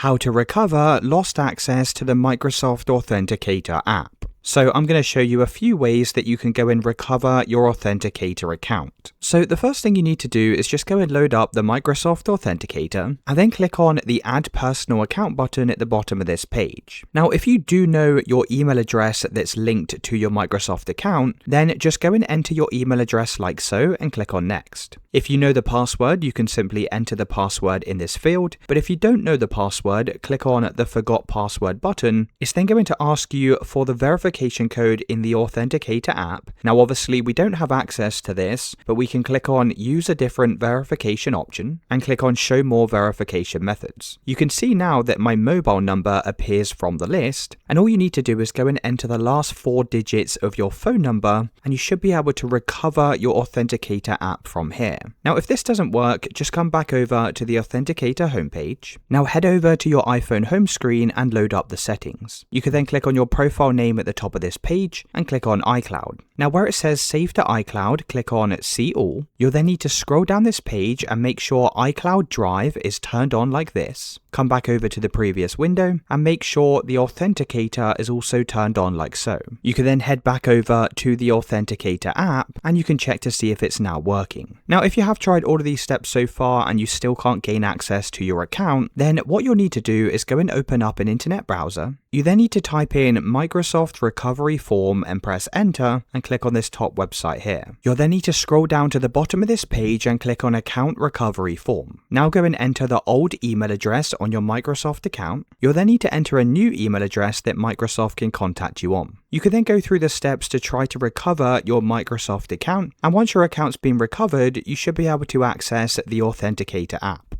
how to recover lost access to the Microsoft Authenticator app. So I'm going to show you a few ways that you can go and recover your Authenticator account. So the first thing you need to do is just go and load up the Microsoft Authenticator and then click on the Add Personal Account button at the bottom of this page. Now, if you do know your email address that's linked to your Microsoft account, then just go and enter your email address like so and click on Next. If you know the password, you can simply enter the password in this field, but if you don't know the password, click on the Forgot Password button. It's then going to ask you for the verification code in the Authenticator app. Now obviously we don't have access to this, but we can click on Use a different verification option and click on Show more verification methods. You can see now that my mobile number appears from the list, and all you need to do is go and enter the last 4 digits of your phone number and you should be able to recover your Authenticator app from here. Now if this doesn't work, just come back over to the Authenticator homepage. Now head over to your iPhone home screen and load up the settings. You can then click on your profile name at the top of this page and click on iCloud. Now where it says Save to iCloud, click on See All. You'll then need to scroll down this page and make sure iCloud Drive is turned on like this. Come back over to the previous window and make sure the Authenticator is also turned on like so. You can then head back over to the Authenticator app and you can check to see if it's now working. Now if you have tried all of these steps so far and you still can't gain access to your account, then what you'll need to do is go and open up an internet browser. You then need to type in Microsoft Recovery Form and press enter and click on this top website here. You'll then need to scroll down to the bottom of this page and click on Account Recovery Form. Now go and enter the old email address on your Microsoft account. You'll then need to enter a new email address that Microsoft can contact you on. You can then go through the steps to try to recover your Microsoft account, and once your account's been recovered, you should be able to access the Authenticator app.